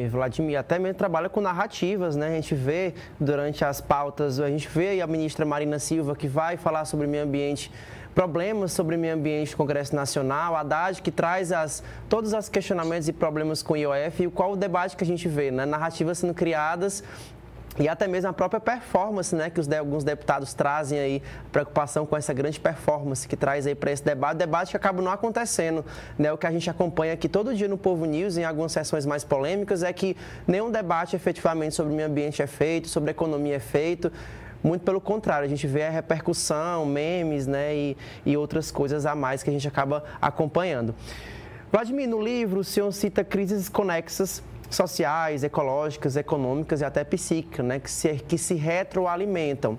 Vladimir, até mesmo trabalha com narrativas, né? A gente vê durante as pautas, a gente vê a ministra Marina Silva que vai falar sobre meio ambiente, problemas sobre meio ambiente no Congresso Nacional, a Haddad que traz todos os questionamentos e problemas com o IOF e qual o debate que a gente vê, né? Narrativas sendo criadas. E até mesmo a própria performance, né, que alguns deputados trazem aí, preocupação com essa grande performance que traz aí para esse debate que acaba não acontecendo, né? O que a gente acompanha aqui todo dia no Povo News, em algumas sessões mais polêmicas, é que nenhum debate efetivamente sobre o meio ambiente é feito, sobre a economia é feito. Muito pelo contrário, a gente vê a repercussão, memes, né, e outras coisas a mais que a gente acaba acompanhando. Vladimir, no livro o senhor cita crises conexas, sociais, ecológicas, econômicas e até psíquicas, né, que se retroalimentam.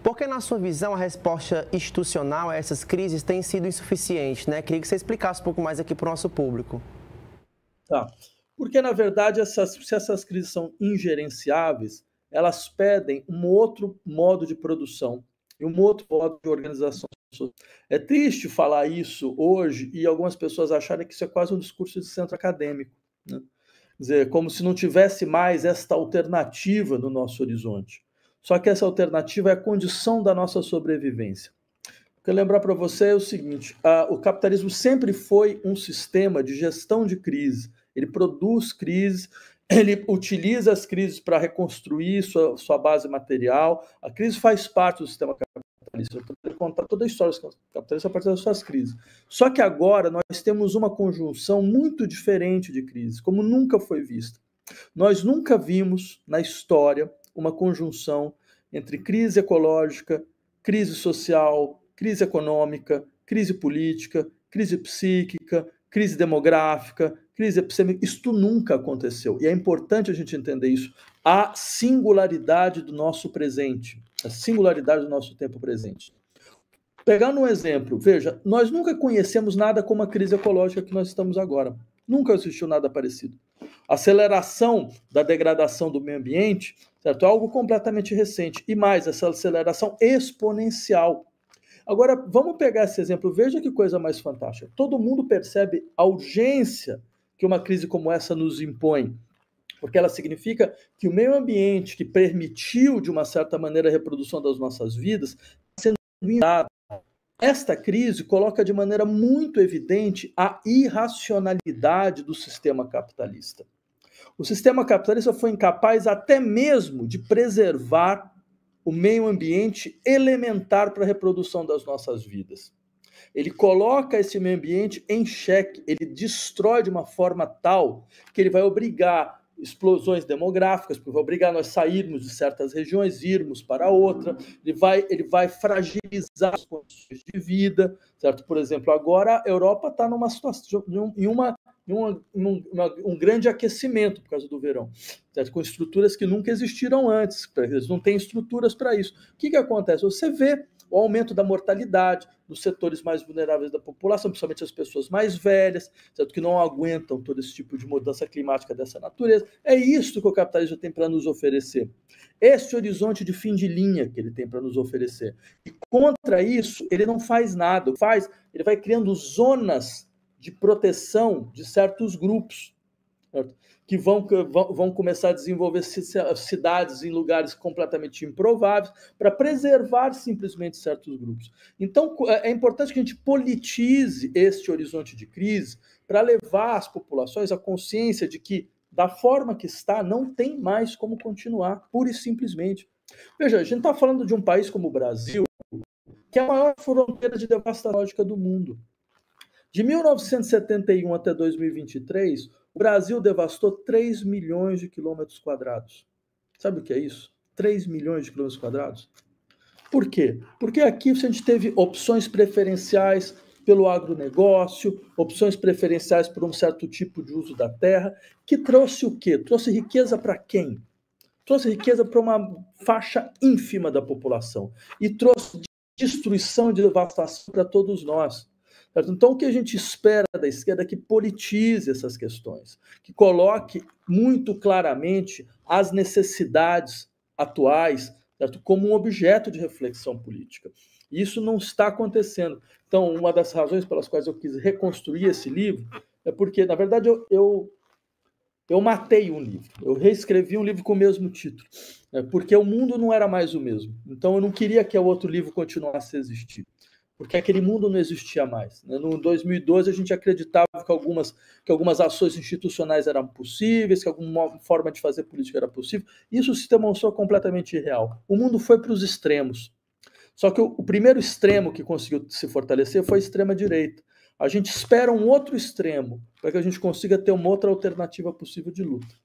Porque, na sua visão, a resposta institucional a essas crises tem sido insuficiente, né? Queria que você explicasse um pouco mais aqui para o nosso público. Tá. Porque, na verdade, se essas crises são ingerenciáveis, elas pedem um outro modo de produção e um outro modo de organização. É triste falar isso hoje e algumas pessoas acharem que isso é quase um discurso de centro acadêmico, né? Quer dizer, como se não tivesse mais esta alternativa no nosso horizonte. Só que essa alternativa é a condição da nossa sobrevivência. Quero lembrar para você o seguinte, o capitalismo sempre foi um sistema de gestão de crise. Ele produz crises, ele utiliza as crises para reconstruir sua base material. A crise faz parte do sistema capitalista. Eu poderia contar toda a história do capitalismo a partir das suas crises. Só que agora nós temos uma conjunção muito diferente de crises, como nunca foi vista. Nós nunca vimos na história uma conjunção entre crise ecológica, crise social, crise econômica, crise política, crise psíquica, crise demográfica, crise epistêmica. Isto nunca aconteceu. E é importante a gente entender isso. A singularidade do nosso presente, a singularidade do nosso tempo presente. Pegando um exemplo, veja, nós nunca conhecemos nada como a crise ecológica que nós estamos agora. Nunca existiu nada parecido. A aceleração da degradação do meio ambiente, certo? É algo completamente recente. E mais, essa aceleração exponencial. Agora, vamos pegar esse exemplo. Veja que coisa mais fantástica. Todo mundo percebe a urgência que uma crise como essa nos impõe, porque ela significa que o meio ambiente que permitiu, de uma certa maneira, a reprodução das nossas vidas, está sendo minado. Esta crise coloca de maneira muito evidente a irracionalidade do sistema capitalista. O sistema capitalista foi incapaz até mesmo de preservar o meio ambiente elementar para a reprodução das nossas vidas. Ele coloca esse meio ambiente em xeque, ele destrói de uma forma tal que ele vai obrigar explosões demográficas, porque vai obrigar nós sairmos de certas regiões, irmos para outra, ele vai fragilizar as condições de vida, certo? Por exemplo, agora a Europa está numa situação, um grande aquecimento por causa do verão, certo? Com estruturas que nunca existiram antes, eles não têm estruturas para isso. O que acontece? Você vê o aumento da mortalidade nos setores mais vulneráveis da população, principalmente as pessoas mais velhas, certo? Que não aguentam todo esse tipo de mudança climática dessa natureza. É isso que o capitalismo tem para nos oferecer. Esse horizonte de fim de linha que ele tem para nos oferecer. E contra isso, ele não faz nada. Ele vai criando zonas de proteção de certos grupos, certo? Que vão começar a desenvolver cidades em lugares completamente improváveis para preservar simplesmente certos grupos. Então, é importante que a gente politize este horizonte de crise para levar as populações à consciência de que, da forma que está, não tem mais como continuar, pura e simplesmente. Veja, a gente está falando de um país como o Brasil, que é a maior fronteira de devastação ecológica do mundo. De 1971 até 2023, o Brasil devastou 3 milhões de quilômetros quadrados. Sabe o que é isso? 3 milhões de quilômetros quadrados. Por quê? Porque aqui a gente teve opções preferenciais pelo agronegócio, opções preferenciais por um certo tipo de uso da terra, que trouxe o quê? Trouxe riqueza para quem? Trouxe riqueza para uma faixa ínfima da população e trouxe destruição e devastação para todos nós. Então, o que a gente espera da esquerda é que politize essas questões, que coloque muito claramente as necessidades atuais, certo? Como um objeto de reflexão política. Isso não está acontecendo. Então, uma das razões pelas quais eu quis reconstruir esse livro é porque, na verdade, eu eu matei um livro, eu reescrevi um livro com o mesmo título, porque o mundo não era mais o mesmo. Então eu não queria que o outro livro continuasse a existir, porque aquele mundo não existia mais. No 2012 a gente acreditava que algumas ações institucionais eram possíveis, que alguma forma de fazer política era possível. Isso se demonstrou completamente irreal. O mundo foi para os extremos. Só que o primeiro extremo que conseguiu se fortalecer foi a extrema-direita. A gente espera um outro extremo para que a gente consiga ter uma outra alternativa possível de luta.